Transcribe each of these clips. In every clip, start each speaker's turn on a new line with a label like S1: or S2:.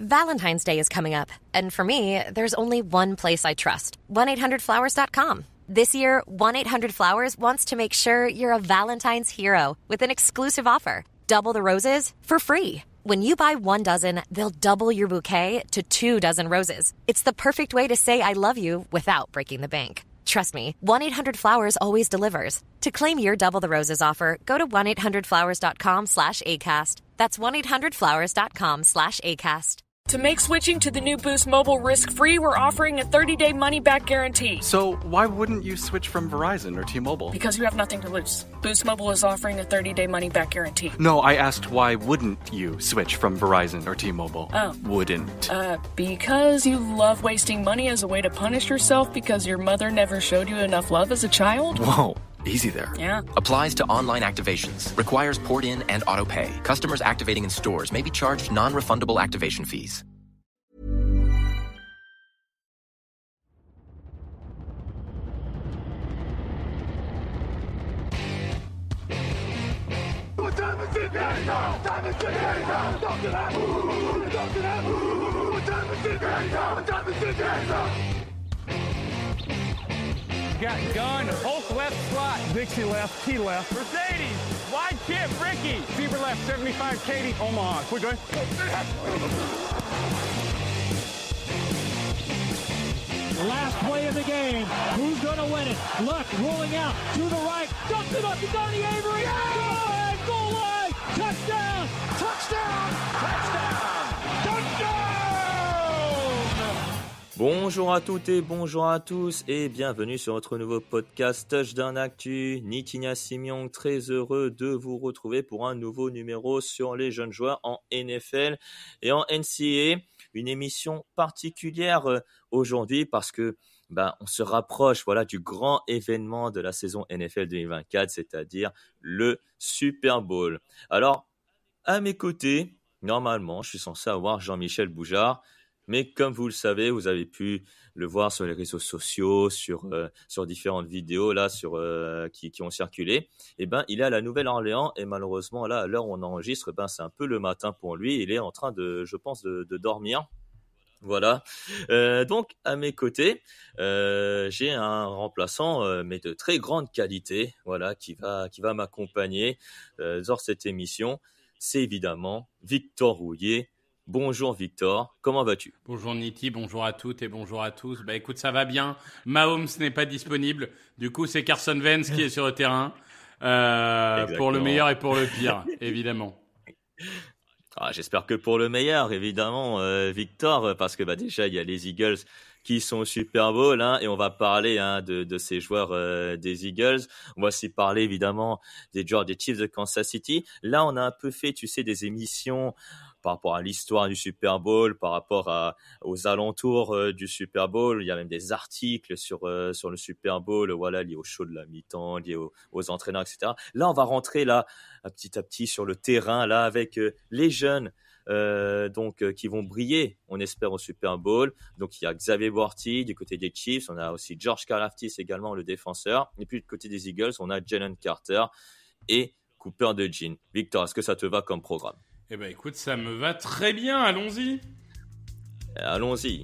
S1: Valentine's Day is coming up, and for me, there's only one place I trust, 1-800-Flowers.com. This year, 1-800-Flowers wants to make sure you're a Valentine's hero with an exclusive offer. Double the roses for free. When you buy 1 dozen, they'll double your bouquet to 2 dozen roses. It's the perfect way to say I love you without breaking the bank. Trust me, 1-800-Flowers always delivers. To claim your Double the Roses offer, go to 1-800-Flowers.com/ACAST. That's 1-800-Flowers.com/ACAST.
S2: To make switching to the new Boost Mobile risk-free, we're offering a 30-day money-back guarantee.
S3: So why wouldn't you switch from Verizon or T-Mobile?
S2: Because you have nothing to lose. Boost Mobile is offering a 30-day money-back guarantee.
S3: No, I asked why wouldn't you switch from Verizon or T-Mobile?
S2: Oh.
S3: Wouldn't.
S2: Because you love wasting money as a way to punish yourself because your mother never showed you enough love as a child?
S3: Whoa. Easy there.
S2: Yeah.
S4: Applies to online activations. Requires port in and auto pay. Customers activating in stores may be charged non-refundable activation fees.
S5: What time is it now? Time is it now? Talk to that. Talk to that. What time is it now? What time is it now?
S6: Got gun, Hulk left slot, Dixie left, T left, Mercedes, wide chip, Ricky, Fever left, 75, Katie, Omaha. We're good.
S7: Last play of the game. Who's going to win it? Luck rolling out to the right. Dumps it up to Donnie Avery. Yeah! Goal line. Touchdown. Touchdown. Touchdown. Touchdown.
S8: Bonjour à toutes et bonjour à tous et bienvenue sur notre nouveau podcast Touchdown Actu. Nikinia Simiong, très heureux de vous retrouver pour un nouveau numéro sur les jeunes joueurs en NFL et en NCAA. Une émission particulière aujourd'hui parce que on se rapproche du grand événement de la saison NFL 2024, c'est-à-dire le Super Bowl. Alors, à mes côtés, normalement, je suis censé avoir Jean-Michel Boujard. Mais comme vous le savez, vous avez pu le voir sur les réseaux sociaux, sur différentes vidéos là, qui ont circulé. Il est à la Nouvelle-Orléans et malheureusement là, à l'heure où on enregistre, c'est un peu le matin pour lui. Il est en train de dormir. Voilà. Donc à mes côtés, j'ai un remplaçant, mais de très grande qualité, qui va m'accompagner dans cette émission. C'est évidemment Victor Rouillet. Bonjour Victor, comment vas-tu ?
S9: Bonjour Niti, bonjour à toutes et bonjour à tous. Écoute, ça va bien. Mahomes n'est pas disponible. Du coup, c'est Carson Wentz qui est sur le terrain. Pour le meilleur et pour le pire, évidemment.
S8: J'espère que pour le meilleur, évidemment, Victor, parce que déjà, il y a les Eagles qui sont au Super Bowl, et on va parler de ces joueurs des Eagles. On va aussi parler, évidemment, des Chiefs de Kansas City. Là, on a un peu fait, des émissions par rapport à l'histoire du Super Bowl, par rapport aux alentours du Super Bowl. Il y a même des articles sur le Super Bowl, liés au show de la mi-temps, liés aux entraîneurs, etc. Là, on va rentrer petit à petit sur le terrain, avec les jeunes qui vont briller, on espère, au Super Bowl. Donc, il y a Xavier Worthy du côté des Chiefs. On a aussi George Karlaftis également, le défenseur. Et puis, du côté des Eagles, on a Jalen Carter et Cooper DeJean. Victor, est-ce que ça te va comme programme ?
S9: Écoute, ça me va très bien, allons-y.
S8: Allons-y.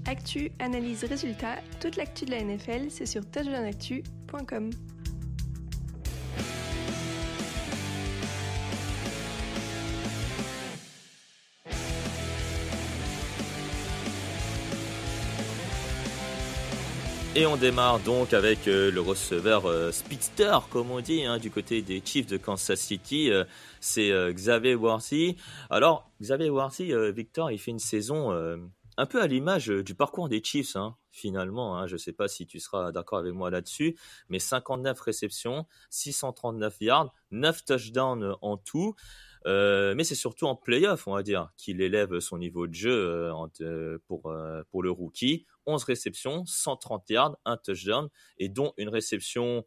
S10: Actu, analyse, résultat, toute l'actu de la NFL, c'est sur touchdownactu.com.
S8: Et on démarre donc avec le receveur speedster, comme on dit, du côté des Chiefs de Kansas City. C'est Xavier Worthy. Alors, Xavier Worthy, Victor, il fait une saison un peu à l'image du parcours des Chiefs, finalement. Je ne sais pas si tu seras d'accord avec moi là-dessus, mais 59 réceptions, 639 yards, 9 touchdowns en tout. Mais c'est surtout en play-off, on va dire, qu'il élève son niveau de jeu pour le rookie. 11 réceptions, 130 yards, 1 touchdown, et dont une réception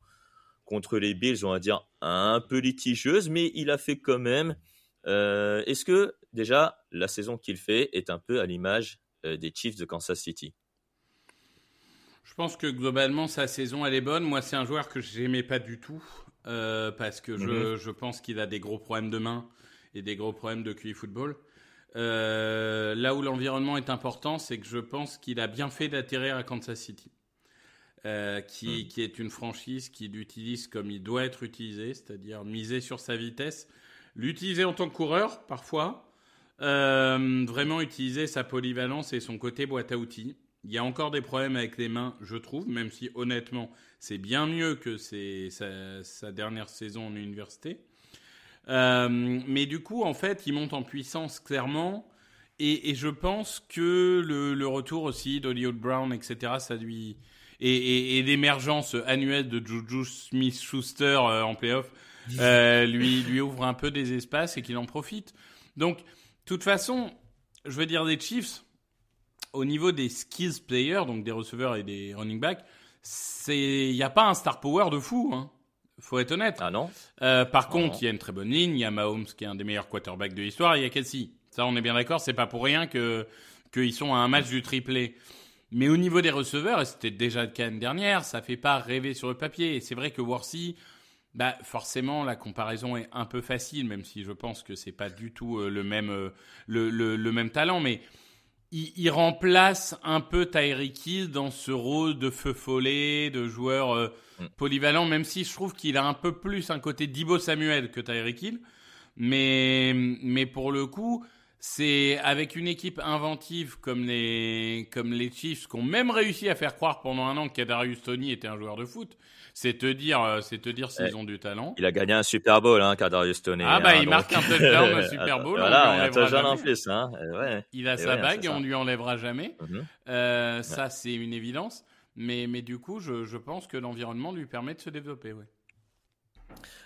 S8: contre les Bills, on va dire, un peu litigieuse, mais il a fait quand même. Est-ce que, déjà, la saison qu'il fait est un peu à l'image des Chiefs de Kansas City ?
S9: Je pense que globalement, sa saison, elle est bonne. Moi, c'est un joueur que j'aimais pas du tout. parce que je pense qu'il a des gros problèmes de main et des gros problèmes de QI football. Là où l'environnement est important, c'est que je pense qu'il a bien fait d'atterrir à Kansas City, qui est une franchise qui l'utilise comme il doit être utilisé, c'est-à-dire miser sur sa vitesse, l'utiliser en tant que coureur parfois, vraiment utiliser sa polyvalence et son côté boîte à outils. Il y a encore des problèmes avec les mains, je trouve, même si honnêtement, c'est bien mieux que sa dernière saison en université. Mais du coup, en fait, il monte en puissance clairement. Et je pense que le retour aussi d'Hollywood Brown, etc., ça lui... Et l'émergence annuelle de Juju Smith-Schuster en play-off lui ouvre un peu des espaces et qu'il en profite. Donc, de toute façon, je veux dire des Chiefs... Au niveau des skills players, donc des receveurs et des running backs, il n'y a pas un star power de fou, hein. Faut être honnête.
S8: Ah non.
S9: Par contre, il y a une très bonne ligne. Il y a Mahomes qui est un des meilleurs quarterbacks de l'histoire. Il y a Kelsey. Ça, on est bien d'accord. C'est pas pour rien qu'ils sont à un match du triplé. Mais au niveau des receveurs, et c'était déjà le cas l'année dernière, ça fait pas rêver sur le papier. Et c'est vrai que Worthy, forcément, la comparaison est un peu facile, même si je pense que c'est pas du tout le même talent, mais il remplace un peu Tyreek Hill dans ce rôle de feu follet, de joueur polyvalent, même si je trouve qu'il a un peu plus un côté Deebo Samuel que Tyreek Hill. Mais pour le coup, c'est avec une équipe inventive comme les Chiefs, qui ont même réussi à faire croire pendant un an que Kadarius Toney était un joueur de foot. C'est te dire s'ils ont du talent.
S8: Il a gagné un Super Bowl, Kadarius Toney.
S9: Il marque un touchdown au Super Bowl.
S8: Voilà, un touchdown en plus. Ouais.
S9: Il a sa bague et on lui enlèvera jamais. Ça, c'est une évidence. Mais du coup, je pense que l'environnement lui permet de se développer. Ouais.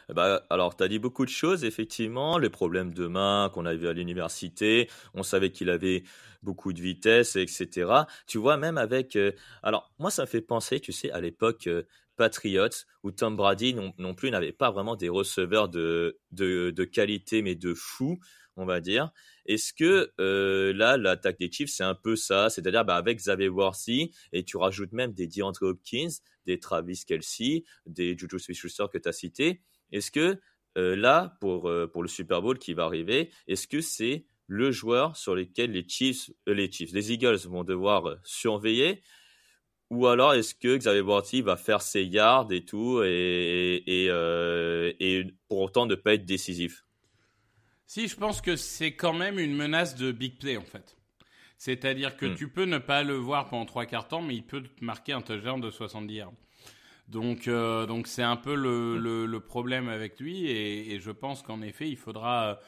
S8: Alors, tu as dit beaucoup de choses, effectivement. Les problèmes de main qu'on a vu à l'université, on savait qu'il avait beaucoup de vitesse, etc. Tu vois, même avec... alors, moi, ça me fait penser, tu sais, à l'époque Patriots, où Tom Brady non plus n'avait pas vraiment des receveurs de qualité, mais de fou, on va dire. Est-ce que là, l'attaque des Chiefs, c'est un peu ça, c'est-à-dire avec Xavier Worthy, et tu rajoutes même des DeAndre Hopkins, des Travis Kelce, des Juju Smith-Schuster que tu as cités. Est-ce que là, pour le Super Bowl qui va arriver, est-ce que c'est le joueur sur lequel les Eagles vont devoir surveiller, ou alors est-ce que Xavier Worthy va faire ses yards et tout, et pour autant ne pas être décisif?
S9: Si, je pense que c'est quand même une menace de big play, en fait. C'est-à-dire que tu peux ne pas le voir pendant 3/4 temps, mais il peut te marquer un touchdown de 70 yards. Donc c'est un peu le problème avec lui, et je pense qu'en effet, il faudra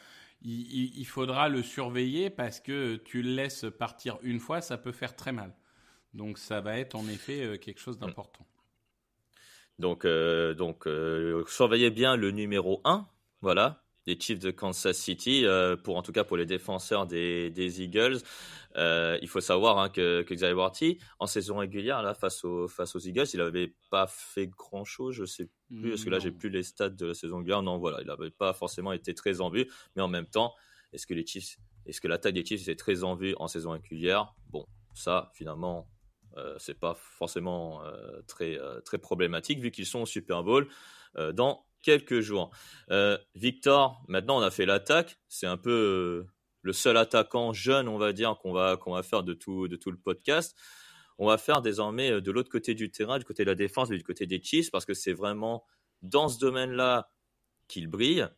S9: le surveiller, parce que tu le laisses partir une fois, ça peut faire très mal. Donc ça va être en effet quelque chose d'important.
S8: Donc surveillez bien le numéro 1, voilà, des Chiefs de Kansas City, en tout cas pour les défenseurs des Eagles. Il faut savoir que Xavier Worthy, en saison régulière, là, face aux Eagles, il n'avait pas fait grand-chose, je ne sais plus, parce que là, j'ai plus les stats de la saison régulière. Non, voilà, il n'avait pas forcément été très en vue, mais en même temps, est-ce que l'attaque des Chiefs était très en vue en saison régulière? Bon, ça, finalement, c'est pas forcément très problématique, vu qu'ils sont au Super Bowl dans quelques jours. Victor, maintenant on a fait l'attaque, c'est un peu le seul attaquant jeune, on va dire, qu'on va faire de tout le podcast. On va faire désormais de l'autre côté du terrain, du côté de la défense, du côté des Chiefs, parce que c'est vraiment dans ce domaine-là qu'il brille.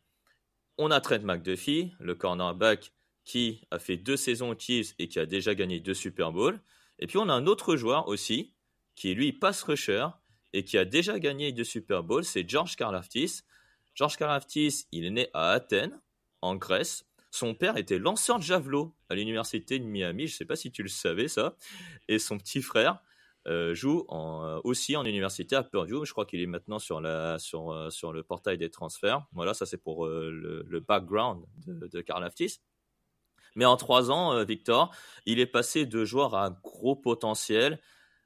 S8: On a Trent McDuffie, le cornerback qui a fait 2 saisons aux Chiefs et qui a déjà gagné 2 Super Bowls. Et puis on a un autre joueur aussi, qui est lui pass rusher, et qui a déjà gagné 2 Super Bowls, c'est George Karlaftis. George Karlaftis, il est né à Athènes, en Grèce. Son père était lanceur de javelot à l'université de Miami, je ne sais pas si tu le savais ça. Et son petit frère joue aussi en université à Purdue. Je crois qu'il est maintenant sur le portail des transferts. Voilà, ça c'est pour le background de Karlaftis. Mais en 3 ans, Victor, il est passé de joueur à gros potentiel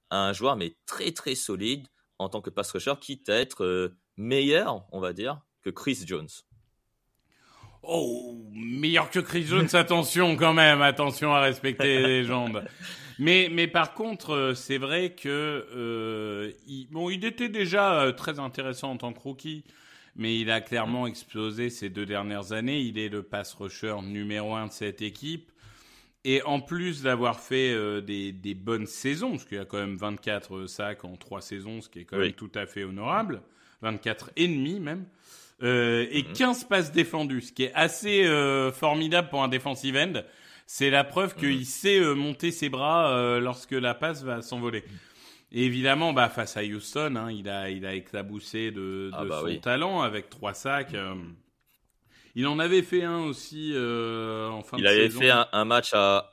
S8: à un joueur mais très très solide en tant que pass rusher, quitte à être meilleur, on va dire, que Chris Jones.
S9: Oh, meilleur que Chris Jones, attention quand même, attention à respecter les légendes. Mais par contre, c'est vrai que il était déjà très intéressant en tant que rookie, mais il a clairement explosé ces 2 dernières années. Il est le pass rusher numéro 1 de cette équipe. Et en plus d'avoir fait des bonnes saisons, parce qu'il y a quand même 24 sacs en 3 saisons, ce qui est quand même tout à fait honorable, 24 et demi même, et 15 passes défendues, ce qui est assez formidable pour un defensive end. C'est la preuve qu'il sait monter ses bras lorsque la passe va s'envoler. Et évidemment, face à Houston, hein, il a éclaboussé de son talent avec 3 sacs. Il en avait fait un aussi en fin de saison.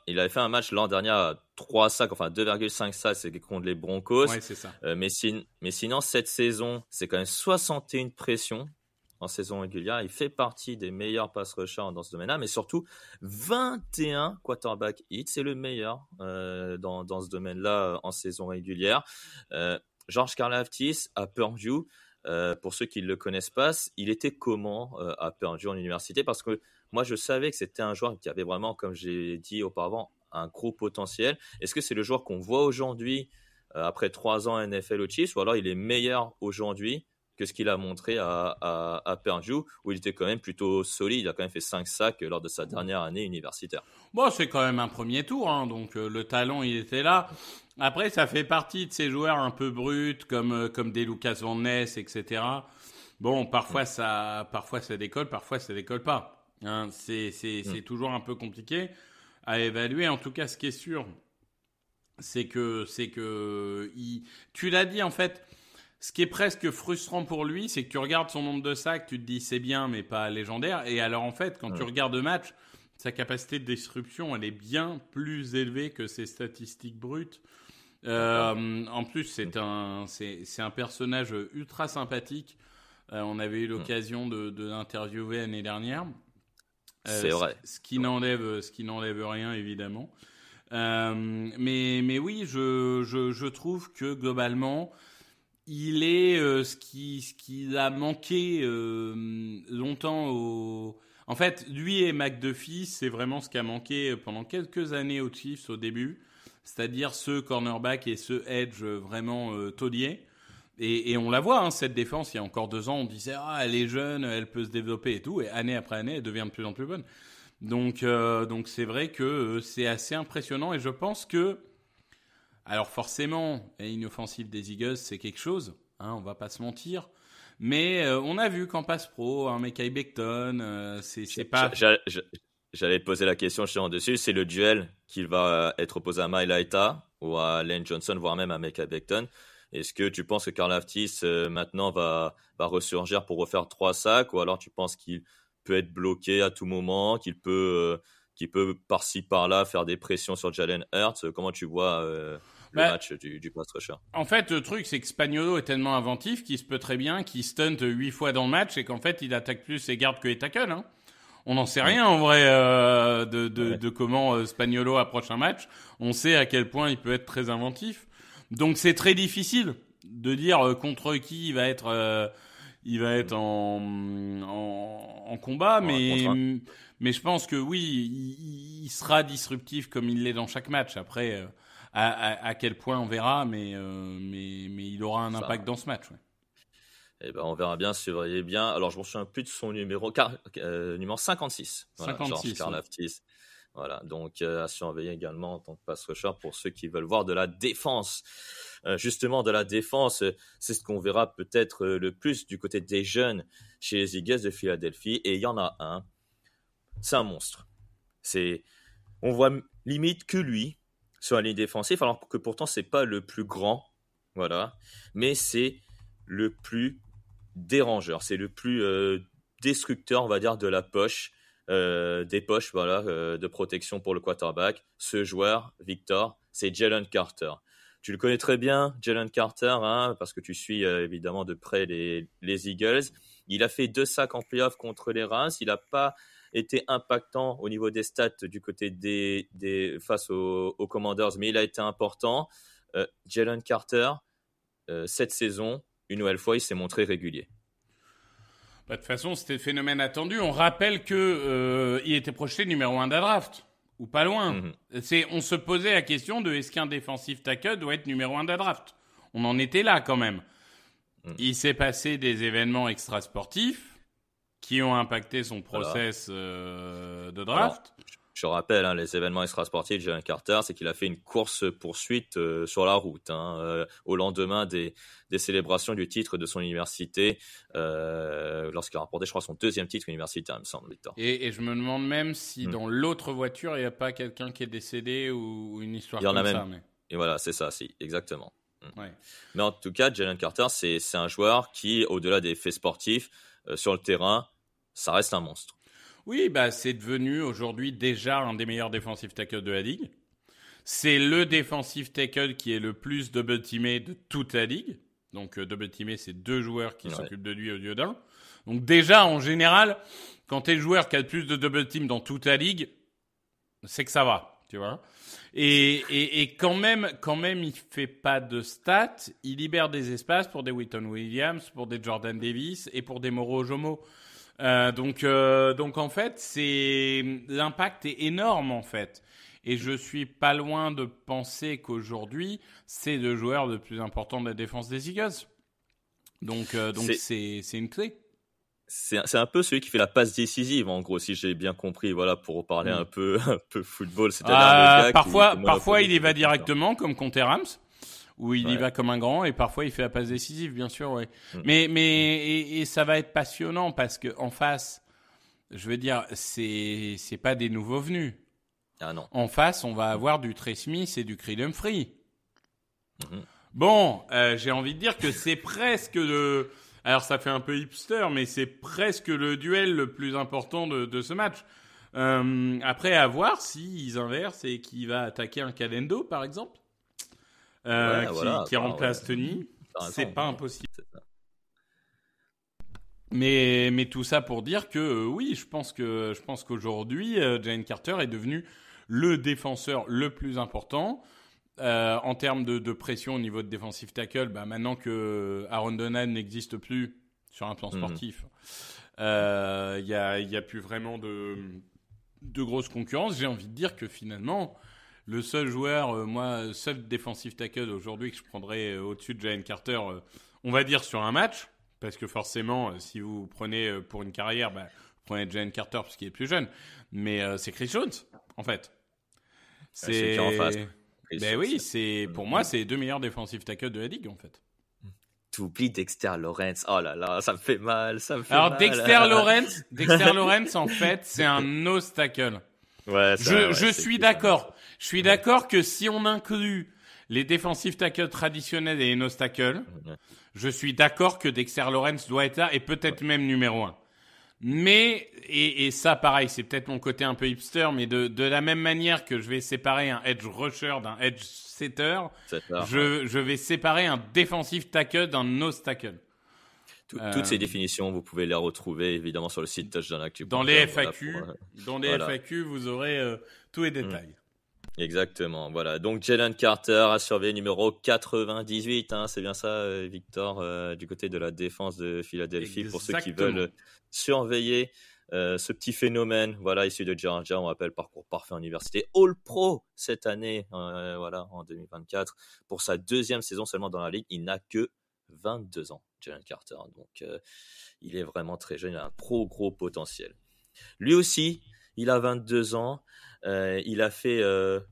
S8: Il avait fait un match l'an dernier à 3 sacs, enfin 2,5 sacs, c'est contre les Broncos.
S9: Ouais, c'est ça.
S8: Mais sinon, cette saison, c'est quand même 61 pressions en saison régulière. Il fait partie des meilleurs pass rushers dans ce domaine-là, mais surtout 21 quarterback hits. C'est le meilleur dans ce domaine-là en saison régulière. George Karlaftis à Purdue. Pour ceux qui ne le connaissent pas, il était comment à Purdue en université? Parce que moi, je savais que c'était un joueur qui avait vraiment, comme j'ai dit auparavant, un gros potentiel. Est-ce que c'est le joueur qu'on voit aujourd'hui, après 3 ans NFL aux Chiefs, ou alors il est meilleur aujourd'hui que ce qu'il a montré à Purdue, où il était quand même plutôt solide? Il a quand même fait 5 sacs lors de sa dernière année universitaire.
S9: Bon, c'est quand même un premier tour, hein, donc le talent, il était là. Après, ça fait partie de ces joueurs un peu bruts, comme des Lucas Van Ness, etc. Bon, parfois ça décolle, parfois ça décolle pas. Hein, c'est toujours un peu compliqué à évaluer. En tout cas, ce qui est sûr, c'est que tu l'as dit en fait. Ce qui est presque frustrant pour lui, c'est que tu regardes son nombre de sacs, tu te dis c'est bien, mais pas légendaire. Et alors en fait, quand tu regardes le match, sa capacité de disruption, elle est bien plus élevée que ses statistiques brutes. En plus, c'est un personnage ultra sympathique. On avait eu l'occasion de l'interviewer l'année dernière.
S8: C'est vrai.
S9: Ce qui n'enlève rien, évidemment. Mais oui, je trouve que globalement, il est ce qui a manqué longtemps En fait, lui et McDuffie, c'est vraiment ce qui a manqué pendant quelques années aux Chiefs au début. C'est-à-dire ce cornerback et ce edge vraiment taulier. Et on la voit, hein, cette défense, il y a encore 2 ans, on disait « Ah, elle est jeune, elle peut se développer et tout ». Et année après année, elle devient de plus en plus bonne. Donc c'est vrai que c'est assez impressionnant. Et je pense que... Alors forcément, une offensive des Eagles, c'est quelque chose, hein, on va pas se mentir. Mais on a vu qu'en passe pro, un Mekhi Becton, c'est pas...
S8: J'allais te poser la question justement dessus. C'est le duel qui va être opposé à Mailata ou à Lane Johnson, voire même à Mekhi Becton. Est-ce que tu penses que Karlaftis maintenant va ressurgir pour refaire 3 sacs, ou alors tu penses qu'il peut être bloqué à tout moment, qu'il peut par-ci par-là faire des pressions sur Jalen Hurts? Comment tu vois le match du pass rusher?
S9: En fait, le truc, c'est que Spagnuolo est tellement inventif qu'il se peut très bien qu'il stunt 8 fois dans le match et qu'en fait, il attaque plus ses gardes que les tackles. Hein. On n'en sait rien en vrai de comment Spagnuolo approche un match. On sait à quel point il peut être très inventif. Donc c'est très difficile de dire contre qui il va être en combat, mais je pense que oui, il sera disruptif comme il l'est dans chaque match. Après, à quel point on verra, mais il aura un impact dans ce match. Ouais.
S8: Eh ben, on verra bien, surveillez bien. Alors, je me souviens plus de son numéro 56. Voilà,
S9: 56.
S8: George Karlaftis. Voilà, donc à surveiller également en tant que pass rusher pour ceux qui veulent voir de la défense. Justement, de la défense, c'est ce qu'on verra peut-être le plus du côté des jeunes chez les Eagles de Philadelphie. Et il y en a un. C'est un monstre. On voit limite que lui sur la ligne défensive, alors que pourtant c'est pas le plus grand, voilà, mais c'est le plus dérangeur, c'est le plus destructeur, on va dire, de la poche, des poches, voilà, de protection pour le quarterback. Ce joueur, Victor, c'est Jalen Carter. Tu le connais très bien, Jalen Carter, hein, parce que tu suis évidemment de près les Eagles. Il a fait 2 sacs en playoff contre les Rams. Il n'a pas été impactant au niveau des stats du côté face aux Commanders, mais il a été important. Jalen Carter, cette saison, une nouvelle fois, il s'est montré régulier.
S9: De toute façon, c'était le phénomène attendu. On rappelle qu'il était projeté numéro 1 de la draft, ou pas loin. Mm-hmm. On se posait la question de est-ce qu'un défensif tackle doit être numéro 1 de la draft. On en était là quand même. Il s'est passé des événements extrasportifs qui ont impacté son process de draft.
S8: Alors, je rappelle, les événements extrasportifs de Jalen Carter, c'est qu'il a fait une course-poursuite sur la route au lendemain des célébrations du titre de son université, lorsqu'il a remporté, je crois, son 2e titre universitaire, il me semble, Victor.
S9: Et je me demande même si dans l'autre voiture, il n'y a pas quelqu'un qui est décédé ou une histoire comme ça. Il y en a même.
S8: Et voilà, c'est ça, exactement.
S9: Ouais.
S8: Mais en tout cas, Jalen Carter, c'est un joueur qui, au-delà des faits sportifs, sur le terrain, ça reste un monstre.
S9: Oui, c'est devenu aujourd'hui déjà un des meilleurs defensive tackles de la ligue. C'est le defensive tackle qui est le plus double-teamé de toute la ligue. Donc, double-teamé, c'est 2 joueurs qui s'occupent de lui au lieu d'un. Donc, déjà, en général, quand tu es le joueur qui a le plus de double-team dans toute la ligue, c'est que ça va, tu vois. Et quand même, il fait pas de stats. Il libère des espaces pour des Witton Williams, pour des Jordan Davis et pour des Moro Ojomo. Donc en fait, l'impact est énorme en fait. Et je suis pas loin de penser qu'aujourd'hui, c'est le joueur le plus important de la défense des Eagles. Donc c'est une clé.
S8: C'est un peu celui qui fait la passe décisive, en gros, si j'ai bien compris. Voilà, pour parler un peu football. C'est-à-dire
S9: parfois, il y va directement, comme contre Rams, où il y va comme un grand, et parfois, il fait la passe décisive, bien sûr. Ouais. Mais ça va être passionnant parce que en face, je veux dire, c'est pas des nouveaux venus.
S8: Ah non.
S9: En face, on va avoir du Trey Smith et du Creed Humphrey. Bon, j'ai envie de dire que c'est presque le... Alors, ça fait un peu hipster, mais c'est presque le duel le plus important de ce match. Après, à voir s'ils inversent et qui va attaquer un Calendo, par exemple, qui remplace Tony. C'est pas impossible. Mais tout ça pour dire que oui, je pense qu'aujourd'hui, Jalen Carter est devenu le défenseur le plus important. En termes de pression au niveau de defensive tackle, maintenant que Aaron Donald n'existe plus sur un plan sportif, y a plus vraiment de grosse concurrence. J'ai envie de dire que finalement, le seul joueur, seul defensive tackle aujourd'hui que je prendrais au-dessus de Jalen Carter, on va dire sur un match, parce que forcément, si vous prenez pour une carrière, vous prenez Jalen Carter parce qu'il est plus jeune, mais c'est Chris Jones, en fait.
S8: C'est qui en face.
S9: Oui, pour moi, c'est les 2 meilleurs defensive tackles de la ligue, en fait.
S8: T'oublies Dexter Lawrence. Oh là là, ça me fait mal,
S9: Alors, Dexter Lawrence, en fait, c'est un nose tackle.
S8: Ouais,
S9: je suis d'accord. Je suis d'accord que si on inclut les defensive tackles traditionnels et les nose tackles, je suis d'accord que Dexter Lawrence doit être là et peut-être même numéro 1. Mais, et ça pareil, c'est peut-être mon côté un peu hipster, mais de la même manière que je vais séparer un edge rusher d'un edge setter, je vais séparer un defensive tackle d'un nose tackle.
S8: Toutes ces définitions, vous pouvez les retrouver évidemment sur le site Touchdown Actu.
S9: Dans les FAQ, FAQ, vous aurez tous les détails.
S8: Exactement, voilà. Donc Jalen Carter a surveillé numéro 98, c'est bien ça, Victor, du côté de la défense de Philadelphie. Exactement. Pour ceux qui veulent surveiller ce petit phénomène, voilà, issu de Georgia, on rappelle parcours parfait en université, All Pro cette année, en 2024. Pour sa 2e saison seulement dans la ligue, il n'a que 22 ans, Jalen Carter. Donc il est vraiment très jeune, il a un gros potentiel. Lui aussi, il a 22 ans. Il a fait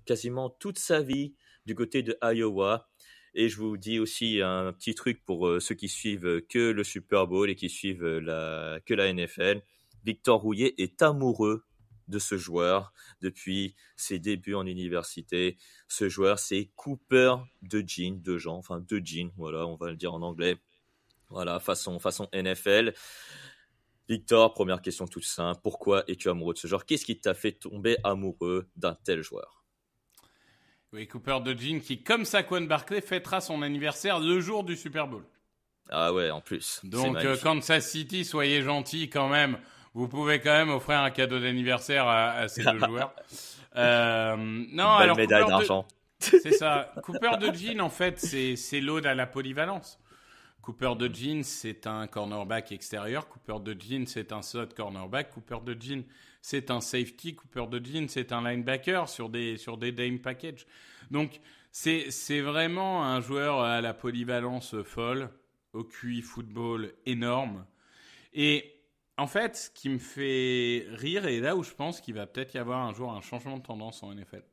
S8: quasiment toute sa vie du côté de Iowa. Et je vous dis aussi un petit truc pour ceux qui suivent que le Super Bowl et qui suivent que la NFL. Victor Rouillet est amoureux de ce joueur depuis ses débuts en université. Ce joueur, c'est Cooper DeJean, voilà, on va le dire en anglais. Voilà, façon NFL. Victor, première question toute simple. Pourquoi es-tu amoureux de ce joueur ? Qu'est-ce qui t'a fait tomber amoureux d'un tel joueur ?
S9: Oui, Cooper DeJean qui, comme Saquon Barkley, fêtera son anniversaire le jour du Super Bowl.
S8: Ah ouais, en plus.
S9: Donc, Kansas City, soyez gentils quand même. Vous pouvez quand même offrir un cadeau d'anniversaire à ces 2 joueurs.
S8: Belle médaille d'argent.
S9: C'est ça. Cooper DeJean, en fait, c'est l'ode à la polyvalence. Cooper DeJean, c'est un cornerback extérieur. Cooper DeJean, c'est un slot cornerback. Cooper DeJean, c'est un safety. Cooper DeJean, c'est un linebacker sur des dame package. Donc, c'est vraiment un joueur à la polyvalence folle. au QI football énorme. Et en fait, ce qui me fait rire, et là où je pense qu'il va peut-être y avoir un jour un changement de tendance en NFL,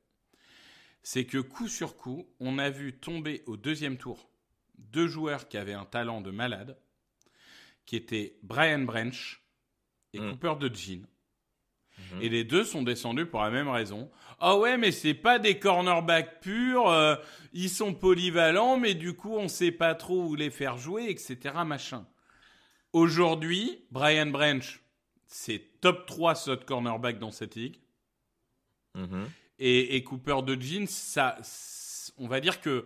S9: c'est que coup sur coup, on a vu tomber au deuxième tour 2 joueurs qui avaient un talent de malade, qui étaient Brian Branch et Cooper DeJean. Et les deux sont descendus pour la même raison. Ah ouais, mais c'est pas des cornerbacks purs, ils sont polyvalents, mais du coup, on sait pas trop où les faire jouer, etc. machin. Aujourd'hui, Brian Branch, c'est top 3 slot cornerback dans cette ligue. Et Cooper DeJean, ça, on va dire que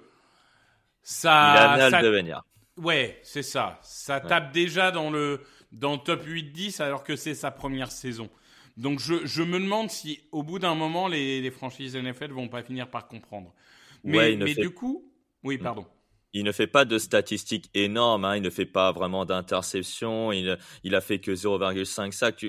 S9: ça...
S8: Il a de venir.
S9: Ouais, c'est ça. Ça tape déjà dans le top 8-10 alors que c'est sa première saison. Donc je me demande si au bout d'un moment les franchises NFL vont pas finir par comprendre. Mais du coup, oui, pardon.
S8: Il ne fait pas de statistiques énormes, hein. Il ne fait pas vraiment d'interception, il a fait que 0,5 sacs.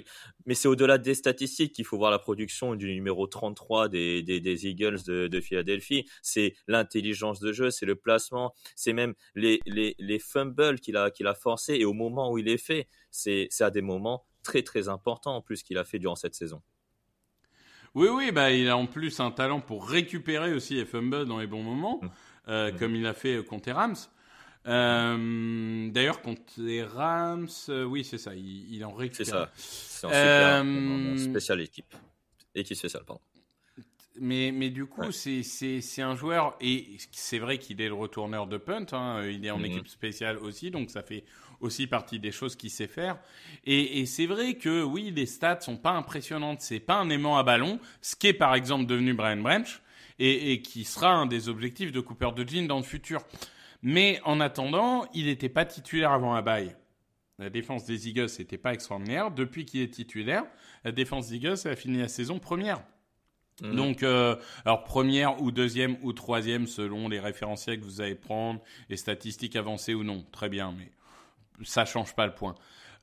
S8: Mais c'est au-delà des statistiques qu'il faut voir la production du numéro 33 des Eagles de Philadelphie. C'est l'intelligence de jeu, c'est le placement, c'est même les fumbles qu'il a forcés, et au moment où il les fait, c'est à des moments très très importants en plus qu'il a fait durant cette saison. Oui,
S9: il a en plus un talent pour récupérer aussi les fumbles dans les bons moments. Comme il a fait contre les Rams. D'ailleurs, contre les Rams, oui, c'est ça, il en récupère.
S8: C'est ça, c'est en super spécial équipe spéciale, pardon.
S9: Mais du coup, c'est un joueur, et c'est vrai qu'il est le retourneur de punt, hein, il est en équipe spéciale aussi, donc ça fait aussi partie des choses qu'il sait faire. Et c'est vrai que, oui, les stats sont pas impressionnantes, c'est pas un aimant à ballon, ce qui est par exemple devenu Brian Branch, et qui sera un des objectifs de Cooper DeJean dans le futur. Mais en attendant, il n'était pas titulaire avant la bye. La défense des Eagles n'était pas extraordinaire. Depuis qu'il est titulaire, la défense des Eagles a fini la saison première. Donc, alors première ou deuxième ou troisième selon les référentiels que vous allez prendre, les statistiques avancées ou non. Très bien, mais ça change pas le point.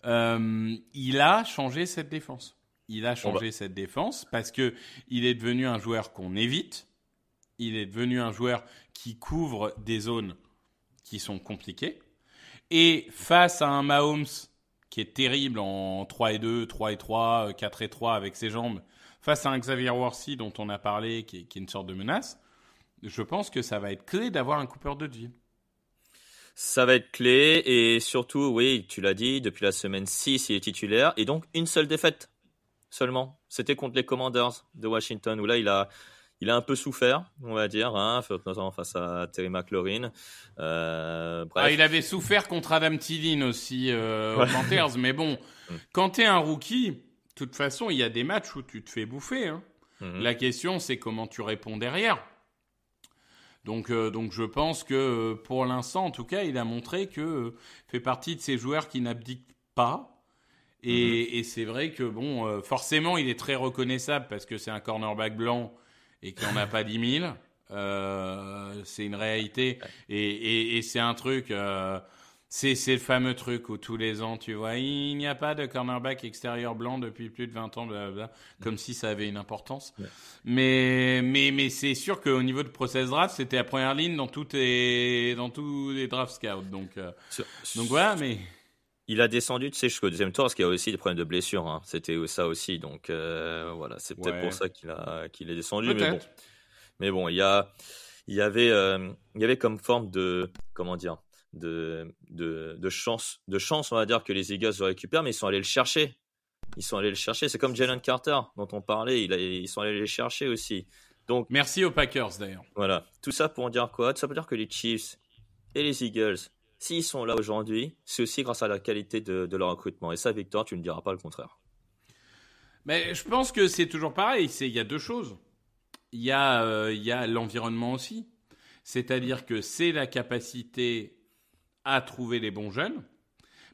S9: Il a changé cette défense. Cette défense parce que il est devenu un joueur qu'on évite. Il est devenu un joueur qui couvre des zones qui sont compliquées. Et face à un Mahomes qui est terrible en 3-2, 3-3, 4-3 avec ses jambes, face à un Xavier Worthy dont on a parlé, qui est une sorte de menace, je pense que ça va être clé d'avoir un Cooper DeJean.
S8: Ça va être clé, et surtout, oui, tu l'as dit, depuis la semaine 6, il est titulaire, et donc une seule défaite seulement. C'était contre les Commanders de Washington, où là, il a un peu souffert, on va dire, notamment face à Terry McLaurin. Bref.
S9: Il avait souffert contre Adam Thielen aussi aux Panthers, mais bon, quand t'es un rookie, de toute façon, il y a des matchs où tu te fais bouffer. Hein. La question, c'est comment tu réponds derrière. Donc je pense que pour l'instant, en tout cas, il a montré que fait partie de ces joueurs qui n'abdiquent pas. Et c'est vrai que bon, forcément, il est très reconnaissable parce que c'est un cornerback blanc et qu'il n'y en a pas 10 000. C'est une réalité. Et c'est un truc... c'est le fameux truc où tous les ans, tu vois, il n'y a pas de cornerback extérieur blanc depuis plus de 20 ans, blablabla, comme si ça avait une importance. Mais c'est sûr qu'au niveau de process draft, c'était la première ligne dans tous les draft scouts. Donc voilà, mais...
S8: Il a descendu, tu sais, jusqu'au deuxième tour parce qu'il y a aussi des problèmes de blessure. Hein. C'était ça aussi. Donc voilà, c'est peut-être pour ça qu'il est descendu.
S9: Peut-être.
S8: Mais bon, il y avait comme forme de... Comment dire, de chance, on va dire, que les Eagles le récupèrent, mais ils sont allés le chercher. C'est comme Jalen Carter dont on parlait, ils sont allés les chercher aussi. Donc,
S9: merci aux Packers d'ailleurs.
S8: Voilà, tout ça pour dire quoi ? Tout ça pour dire que les Chiefs et les Eagles, s'ils sont là aujourd'hui, c'est aussi grâce à la qualité de leur recrutement. Et ça, Victor, tu ne diras pas le contraire.
S9: Mais je pense que c'est toujours pareil. Il y a deux choses. Il y a l'environnement aussi. C'est-à-dire que c'est la capacité à trouver les bons jeunes,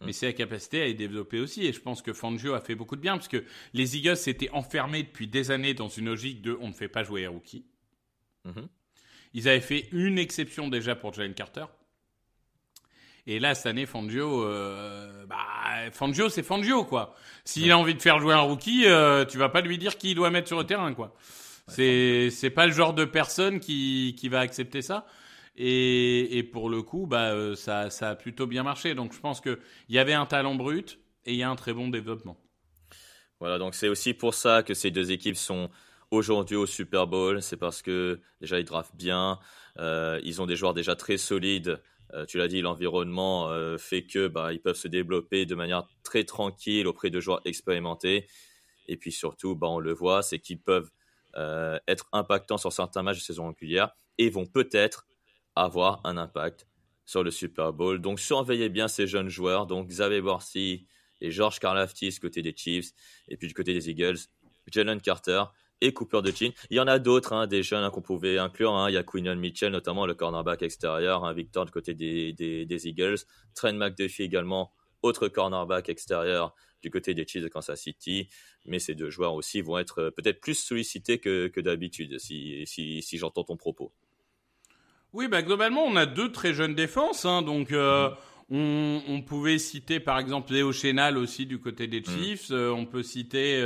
S9: mais c'est la capacité à les développer aussi. Et je pense que Fangio a fait beaucoup de bien, parce que les Eagles s'étaient enfermés depuis des années dans une logique de « on ne fait pas jouer les rookies ». Ils avaient fait une exception déjà pour Jalen Carter. Et là, cette année, Fangio, Fangio, c'est Fangio, quoi. S'il a envie de faire jouer un rookie, tu vas pas lui dire qui il doit mettre sur le terrain, quoi. C'est pas le genre de personne qui va accepter ça. Et pour le coup, ça a plutôt bien marché. Donc je pense qu'il y avait un talent brut et il y a un très bon développement.
S8: Voilà, donc c'est aussi pour ça que ces deux équipes sont aujourd'hui au Super Bowl. C'est parce que déjà ils draftent bien, ils ont des joueurs déjà très solides. Tu l'as dit, l'environnement fait que ils peuvent se développer de manière très tranquille auprès de joueurs expérimentés. Et puis surtout, on le voit, c'est qu'ils peuvent être impactants sur certains matchs de saison régulière et vont peut-être avoir un impact sur le Super Bowl. Donc surveillez bien ces jeunes joueurs, donc Xavier Worthy et George Karlaftis côté des Chiefs, et puis du côté des Eagles, Jalen Carter et Cooper DeJean. Il y en a d'autres, des jeunes qu'on pouvait inclure. Il y a Quinyon Mitchell, notamment le cornerback extérieur, Victor du côté des Eagles, Trent McDuffie également, autre cornerback extérieur du côté des Chiefs de Kansas City. Mais ces deux joueurs aussi vont être peut-être plus sollicités que d'habitude, si j'entends ton propos. Oui,
S9: globalement, on a deux très jeunes défenses. Donc, on pouvait citer par exemple Léo Chenal aussi du côté des Chiefs. On peut citer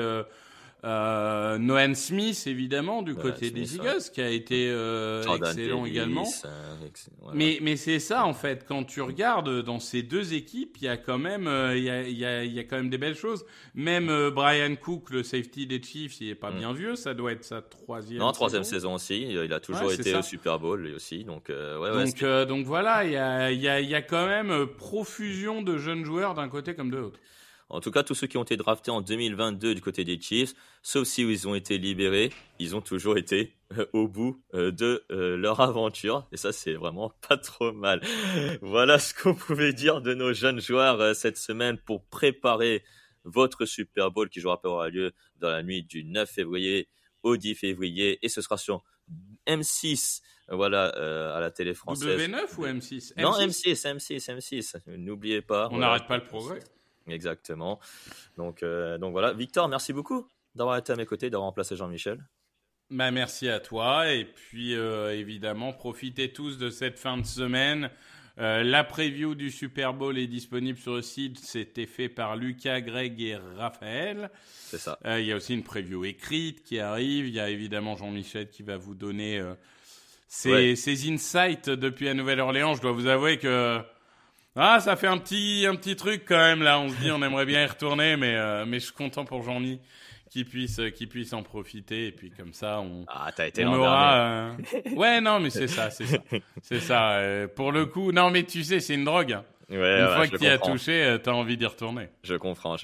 S9: Nohan Smith, évidemment, du côté des Eagles, qui a été excellent également. Mais c'est ça, en fait. Quand tu regardes dans ces deux équipes, il y a quand même des belles choses. Même Brian Cook, le safety des Chiefs, il est pas bien vieux. Ça doit être sa troisième
S8: saison aussi. Il a toujours été au Super Bowl, lui aussi. Donc
S9: voilà, il y a quand même profusion de jeunes joueurs d'un côté comme de l'autre.
S8: En tout cas, tous ceux qui ont été draftés en 2022 du côté des Chiefs, sauf si ils ont été libérés, ils ont toujours été au bout de leur aventure. Et ça, c'est vraiment pas trop mal. Voilà ce qu'on pouvait dire de nos jeunes joueurs cette semaine pour préparer votre Super Bowl qui, je rappelle, aura lieu dans la nuit du 9 février au 10 février. Et ce sera sur M6, à la télé française.
S9: W9 ou M6 ?
S8: Non, M6. N'oubliez pas.
S9: On n'arrête pas le progrès.
S8: Exactement. Donc voilà. Victor, merci beaucoup d'avoir été à mes côtés, d'avoir remplacé Jean-Michel.
S9: Merci à toi. Et puis, évidemment, profitez tous de cette fin de semaine. La preview du Super Bowl est disponible sur le site. C'était fait par Lucas, Greg et Raphaël.
S8: C'est ça.
S9: Il y a aussi une preview écrite qui arrive. Il y a évidemment Jean-Michel qui va vous donner ses insights depuis la Nouvelle-Orléans. Je dois vous avouer que... ça fait un petit truc quand même là. On se dit on aimerait bien y retourner, mais je suis content pour Jean-Mi qui puisse en profiter et puis comme ça on.
S8: T'as été
S9: on aura. Ouais, non, mais c'est ça. Pour le coup, non, mais tu sais, c'est une drogue. Une fois que tu y as touché, t'as envie d'y retourner.
S8: Je comprends.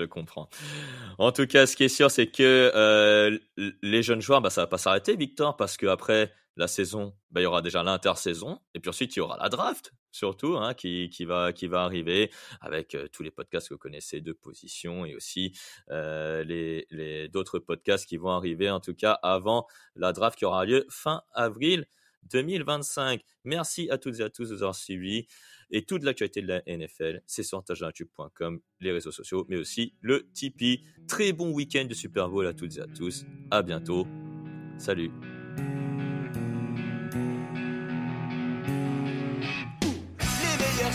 S8: En tout cas, ce qui est sûr, c'est que les jeunes joueurs, ça va pas s'arrêter, Victor, parce que après la saison, il y aura déjà l'intersaison et puis ensuite il y aura la draft. Surtout, qui va arriver avec tous les podcasts que vous connaissez de position et aussi les d'autres podcasts qui vont arriver en tout cas avant la draft qui aura lieu fin avril 2025. Merci à toutes et à tous de nous avoir suivis et toute l'actualité de la NFL, c'est sur touchdownactu.com, les réseaux sociaux, mais aussi le Tipeee. Très bon week-end de Super Bowl à toutes et à tous. À bientôt. Salut.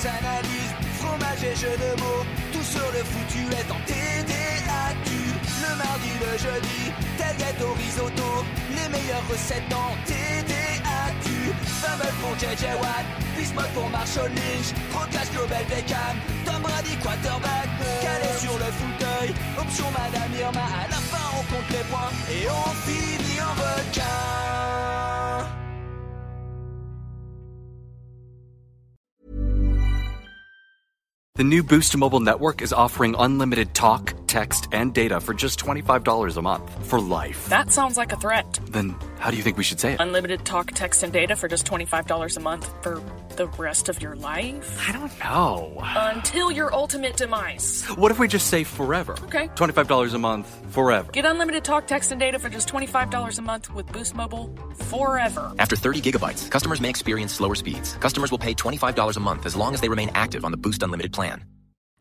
S11: Analyse, fromage et jeux de mots, tout sur le foutu est en TDAQ. Le mardi, le jeudi, tailgate au risotto, les meilleures recettes en TDAQ. Fumble pour JJ Watt, Bismuth pour Marshall Lynch, Proclash Global Beckham, Tom Brady quarterback, calé sur le fauteuil, option Madame Irma, à la fin on compte les points et on finit en requin.
S3: The new Boost Mobile network is offering unlimited talk, text, and data for just $25 a month for life.
S2: That sounds like a threat.
S3: Then how do you think we should say it?
S2: Unlimited talk, text, and data for just $25 a month for the rest of your life?
S3: I don't know.
S2: Until your ultimate demise.
S3: What if we just say forever?
S2: Okay.
S3: $25 a month, forever.
S2: Get unlimited talk, text, and data for just $25 a month with Boost Mobile forever.
S4: After 30 gigabytes, customers may experience slower speeds. Customers will pay $25 a month as long as they remain active on the Boost Unlimited plan.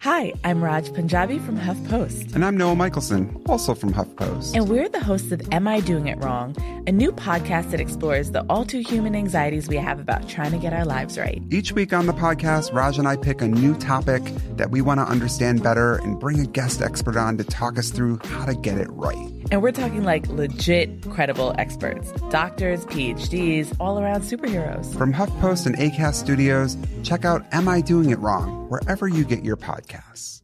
S12: Hi, I'm Raj Punjabi from HuffPost.
S13: And I'm Noah Michelson, also from HuffPost.
S12: And we're the hosts of Am I Doing It Wrong?, a new podcast that explores the all-too-human anxieties we have about trying to get our lives right.
S13: Each week on the podcast, Raj and I pick a new topic that we want to understand better and bring a guest expert on to talk us through how to get it right.
S12: And we're talking like legit, credible experts. Doctors, PhDs, all-around superheroes.
S13: From HuffPost and Acast Studios, check out Am I Doing It Wrong? Wherever you get your podcasts.